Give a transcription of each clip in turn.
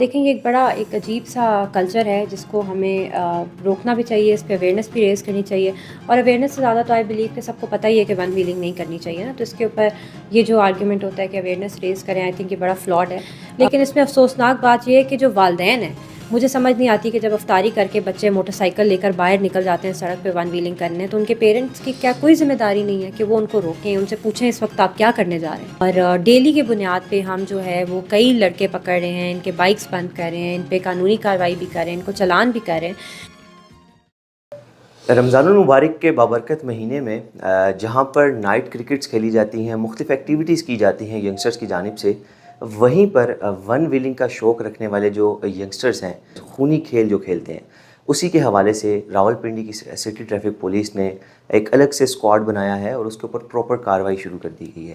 دیکھیں یہ ایک عجیب سا کلچر ہے جس کو ہمیں روکنا بھی چاہیے، اس پہ اویئرنیس بھی ریز کرنی چاہیے، اور اویئرنیس سے زیادہ تو آئی بلیو کہ سب کو پتہ ہی ہے کہ ون ویلنگ نہیں کرنی چاہیے نا، تو اس کے اوپر یہ جو آرگیومنٹ ہوتا ہے کہ اویئرنیس ریز کریں، آئی تھنک یہ بڑا فلاڈ ہے۔ لیکن اس میں افسوسناک بات یہ ہے کہ جو والدین ہیں، مجھے سمجھ نہیں آتی کہ جب افطاری کر کے بچے موٹر سائیکل لے کر باہر نکل جاتے ہیں سڑک پہ ون ویلنگ کرنے، تو ان کے پیرنٹس کی کیا کوئی ذمہ داری نہیں ہے کہ وہ ان کو روکیں، ان سے پوچھیں اس وقت آپ کیا کرنے جا رہے ہیں۔ اور ڈیلی کی بنیاد پہ ہم جو ہے وہ کئی لڑکے پکڑ رہے ہیں، ان کے بائکس بند کر رہے ہیں، ان پہ قانونی کارروائی بھی کر رہے ہیں، ان کو چلان بھی کر رہے ہیں۔ رمضان المبارک کے بابرکت مہینے میں جہاں پر نائٹ کرکٹس کھیلی جاتی ہیں، مختلف ایکٹیویٹیز کی جاتی ہیں ینگسٹرز کی جانب سے، وہیں پر ون ویلنگ کا شوق رکھنے والے جو ینگسٹرز ہیں، خونی کھیل جو کھیلتے ہیں، اسی کے حوالے سے راولپنڈی کی سٹی ٹریفک پولیس نے ایک الگ سے اسکواڈ بنایا ہے اور اس کے اوپر پراپر کارروائی شروع کر دی گئی ہے۔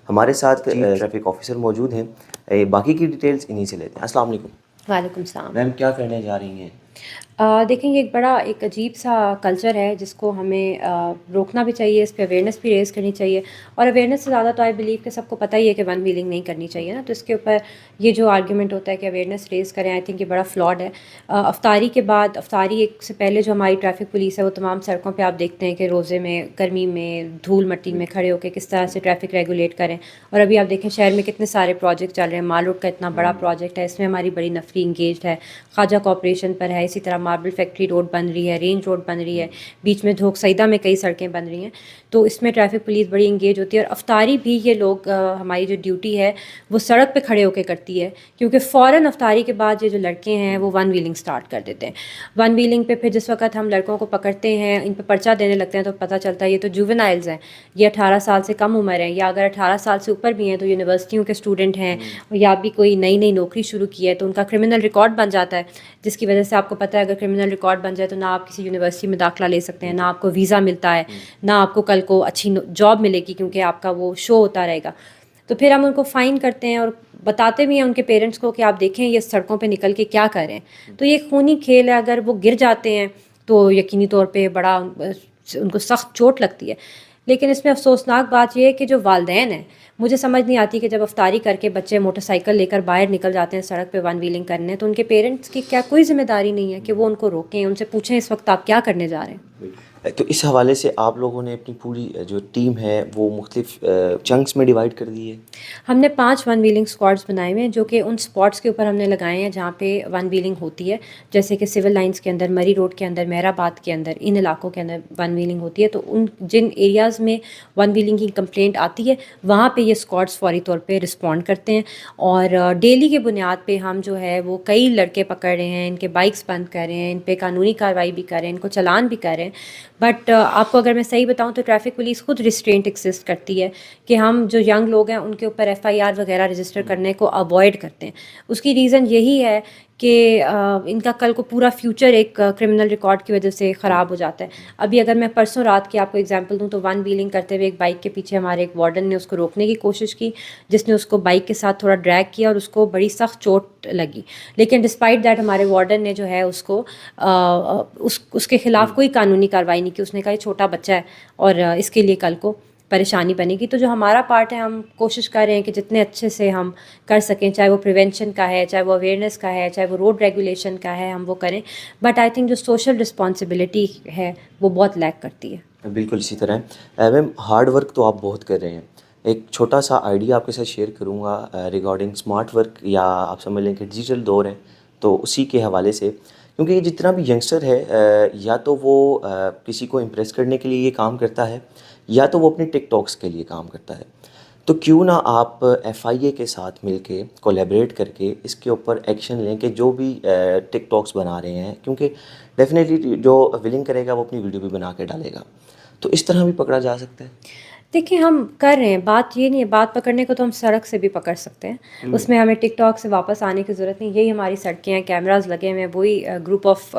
ہمارے ساتھ ٹریفک آفیسر موجود ہیں، باقی کی ڈیٹیلز انہی سے لیتے ہیں۔ السلام علیکم وعلیکم السلام۔ میم، کیا کرنے جا رہی ہیں؟ دیکھیں یہ ایک عجیب سا کلچر ہے جس کو ہمیں روکنا بھی چاہیے، اس پہ اویئرنیس بھی ریز کرنی چاہیے، اور اویئرنیس سے زیادہ تو آئی بلیو کہ سب کو پتہ ہی ہے کہ ون ویلنگ نہیں کرنی چاہیے نا، تو اس کے اوپر یہ جو آرگیومنٹ ہوتا ہے کہ اویئرنیس ریز کریں، آئی تھنک یہ بڑا فلاڈ ہے۔ افطاری کے بعد، افطاری ایک سے پہلے جو ہماری ٹریفک پولیس ہے وہ تمام سڑکوں پہ آپ دیکھتے ہیں کہ روزے میں، گرمی میں، دھول مٹی میں کھڑے ہو کے کس طرح سے ٹریفک ریگولیٹ کریں، اور ابھی آپ دیکھیں شہر میں کتنے سارے پروجیکٹ چل رہے ہیں۔ مال روڈ کا اتنا بڑا پروجیکٹ ہے، اس میں ہماری بڑی نفری انگیجڈ ہے، خواجہ کوآپریشن پر ہے، اسی طرح ماربل فیکٹری روڈ بن رہی ہے، رینج روڈ بن رہی ہے، بیچ میں دھوک سیدہ میں کئی سڑکیں بن رہی ہیں، تو اس میں ٹریفک پولیس بڑی انگیج ہوتی ہے۔ اور افطاری بھی یہ لوگ ہماری جو ڈیوٹی ہے وہ سڑک پہ کھڑے ہو کے کرتی ہے، کیونکہ فوراً افطاری کے بعد یہ جو لڑکے ہیں وہ ون ویلنگ سٹارٹ کر دیتے ہیں۔ ون ویلنگ پہ پھر جس وقت ہم لڑکوں کو پکڑتے ہیں، ان پہ پرچہ دینے لگتے ہیں، تو پتہ چلتا ہے یہ تو جوونائلز ہیں، یہ 18 سال سے کم عمر ہیں، یا اگر 18 سال سے اوپر بھی ہیں تو یونیورسٹیوں کے اسٹوڈنٹ ہیں، یا بھی کوئی نئی نوکری شروع کی ہے تو ان کا کرمنل ریکارڈ بن جاتا ہے، جس کی وجہ سے آپ کو پتہ ہے اگر کرمنل ریکارڈ بن جائے تو نہ آپ کسی یونیورسٹی میں داخلہ لے سکتے ہیں، نہ آپ کو ویزا ملتا ہے، نہ آپ کو کل کو اچھی جاب ملے گی، کیونکہ آپ کا وہ شو ہوتا رہے گا۔ تو پھر ہم ان کو فائن کرتے ہیں اور بتاتے بھی ہیں ان کے پیرنٹس کو کہ آپ دیکھیں یہ سڑکوں پہ نکل کے کیا کر رہے ہیں۔ تو یہ خونی کھیل ہے، اگر وہ گر جاتے ہیں تو یقینی طور پہ بڑا ان کو سخت چوٹ لگتی ہے۔ لیکن اس میں افسوسناک بات یہ ہے کہ جو والدین ہیں، مجھے سمجھ نہیں آتی کہ جب افطاری کر کے بچے موٹر سائیکل لے کر باہر نکل جاتے ہیں سڑک پہ ون ویلنگ کرنے، تو ان کے پیرنٹس کی کیا کوئی ذمہ داری نہیں ہے کہ وہ ان کو روکیں، ان سے پوچھیں اس وقت آپ کیا کرنے جا رہے ہیں۔ تو اس حوالے سے آپ لوگوں نے اپنی پوری جو ٹیم ہے وہ مختلف چنکس میں ڈیوائڈ کر دی ہے؟ ہم نے 5 ون ویلنگ اسکواڈس بنائے ہوئے ہیں، جو کہ ان اسپاٹس کے اوپر ہم نے لگائے ہیں جہاں پہ ون ویلنگ ہوتی ہے، جیسے کہ سول لائنس کے اندر، مری روڈ کے اندر، مہر آباد کے اندر، ان علاقوں کے اندر ون ویلنگ ہوتی ہے۔ تو ان جن ایریاز میں ون ویلنگ کی کمپلینٹ آتی ہے وہاں پہ یہ اسکواڈس فوری طور پہ رسپونڈ کرتے ہیں، اور ڈیلی کی بنیاد پہ ہم جو ہے وہ کئی لڑکے پکڑ رہے ہیں، ان کے بائکس بند کر رہے ہیں، ان پہ قانونی کارروائی بھی کر رہے ہیں، ان کو چلان بھی کر رہے ہیں۔ بٹ آپ کو اگر میں صحیح بتاؤں تو ٹریفک پولیس خود ریسٹرینٹ ایگزسٹ کرتی ہے کہ ہم جو ینگ لوگ ہیں ان کے اوپر FIR وغیرہ رجسٹر کرنے کو اوائڈ کرتے ہیں۔ اس کی ریزن یہی ہے کہ ان کا کل کو پورا فیوچر ایک کرمنل ریکارڈ کی وجہ سے خراب ہو جاتا ہے۔ ابھی اگر میں پرسوں رات کی آپ کو اگزامپل دوں تو ون ویلنگ کرتے ہوئے ایک بائک کے پیچھے ہمارے ایک وارڈن نے اس کو روکنے کی کوشش کی، جس نے اس کو بائک کے ساتھ تھوڑا ڈریگ کیا اور اس کو بڑی سخت چوٹ لگی، لیکن ڈسپائٹ دیٹ ہمارے وارڈن نے جو ہے اس کو اس کے خلاف کوئی قانونی کارروائی نہیں کی۔ اس نے کہا یہ چھوٹا بچہ ہے اور اس کے لیے کل کو پریشانی بنے گی۔ تو جو ہمارا پارٹ ہے، ہم کوشش کر رہے ہیں کہ جتنے اچھے سے ہم کر سکیں، چاہے وہ پریونشن کا ہے، چاہے وہ اویئرنیس کا ہے، چاہے وہ روڈ ریگولیشن کا ہے، ہم وہ کریں۔ بٹ آئی تھنک جو سوشل رسپانسبلٹی ہے وہ بہت لیک کرتی ہے۔ بالکل اسی طرح میم، ہارڈ ورک تو آپ بہت کر رہے ہیں۔ ایک چھوٹا سا آئیڈیا آپ کے ساتھ شیئر کروں گا ریگارڈنگ اسمارٹ ورک، یا آپ سمجھ لیں کہ ڈیجیٹل دور ہے، تو اسی کے حوالے سے، کیونکہ یہ جتنا بھی ینگسٹر ہے یا تو وہ کسی کو امپریس کرنے کے لیے یہ کام کرتا ہے، یا تو وہ اپنی ٹک ٹاکس کے لیے کام کرتا ہے۔ تو کیوں نہ آپ FIA کے ساتھ مل کے کولیبریٹ کر کے اس کے اوپر ایکشن لیں کہ جو بھی ٹک ٹاکس بنا رہے ہیں، کیونکہ ڈیفینیٹلی جو ولنگ کرے گا وہ اپنی ویڈیو بھی بنا کے ڈالے گا، تو اس طرح بھی پکڑا جا سکتا ہے۔ دیکھیں ہم کر رہے ہیں، بات یہ نہیں ہے، بات پکڑنے کو تو ہم سڑک سے بھی پکڑ سکتے ہیں، اس میں ہمیں ٹک ٹاک سے واپس آنے کی ضرورت نہیں۔ یہی ہماری سڑکیں ہیں، کیمراز لگے ہوئے ہیں، وہی گروپ آف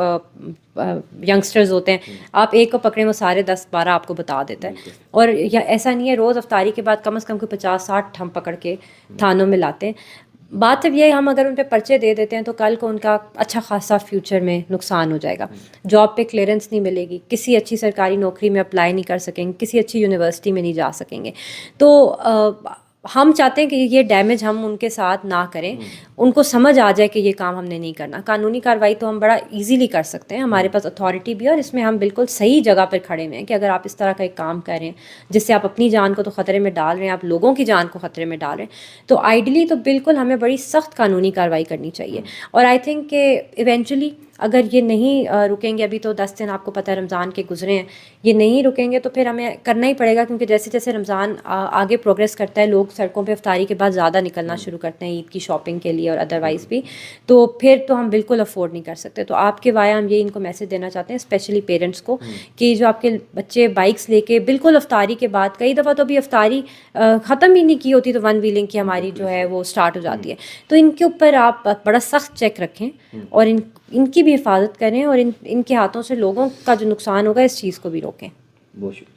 ینگسٹرز ہوتے ہیں، آپ ایک کو پکڑیں وہ سارے 10-12 آپ کو بتا دیتا ہے۔ اور ایسا نہیں ہے، روز افطاری کے بعد کم از کم کوئی 50-60 ہم پکڑ کے تھانوں میں لاتے ہیں۔ بات جب یہ ہم اگر ان پہ پرچے دے دیتے ہیں تو کل کو ان کا اچھا خاصا فیوچر میں نقصان ہو جائے گا، جاب پہ کلیئرنس نہیں ملے گی، کسی اچھی سرکاری نوکری میں اپلائی نہیں کر سکیں گے، کسی اچھی یونیورسٹی میں نہیں جا سکیں گے۔ تو ہم چاہتے ہیں کہ یہ ڈیمیج ہم ان کے ساتھ نہ کریں, ان کو سمجھ آ جائے کہ یہ کام ہم نے نہیں کرنا. قانونی کارروائی تو ہم بڑا ایزیلی کر سکتے ہیں, ہمارے پاس اتھارٹی بھی ہے, اور اس میں ہم بالکل صحیح جگہ پر کھڑے ہوئے ہیں کہ اگر آپ اس طرح کا ایک کام کر رہے ہیں جس سے آپ اپنی جان کو تو خطرے میں ڈال رہے ہیں, آپ لوگوں کی جان کو خطرے میں ڈال رہے ہیں, تو آئیڈلی تو بالکل ہمیں بڑی سخت قانونی کارروائی کرنی چاہیے. اور آئی تھنک کہ ایونچولی اگر یہ نہیں رکیں گے, ابھی تو 10 دن آپ کو پتہ ہے رمضان کے گزرے ہیں, یہ نہیں رکیں گے تو پھر ہمیں کرنا ہی پڑے گا, کیونکہ جیسے جیسے رمضان آگے پروگریس کرتا ہے لوگ سڑکوں پہ افطاری کے بعد زیادہ نکلنا شروع کرتے ہیں عید کی شاپنگ کے لیے اور ادروائز بھی, تو پھر تو ہم بالکل افورڈ نہیں کر سکتے. تو آپ کے وائے ہم یہ ان کو میسج دینا چاہتے ہیں اسپیشلی پیرنٹس کو کہ جو آپ کے بچے بائکس لے کے بالکل افطاری کے بعد, کئی دفعہ تو ابھی افطاری ختم ہی نہیں کی ہوتی تو ون ویلنگ کی ہماری جو ہے وہ اسٹارٹ ہو جاتی ہے, تو ان کے اوپر آپ بڑا سخت چیک رکھیں اور ان کی بھی حفاظت کریں, اور ان کے ہاتھوں سے لوگوں کا جو نقصان ہوگا اس چیز کو بھی روکیں. بہت شکریہ.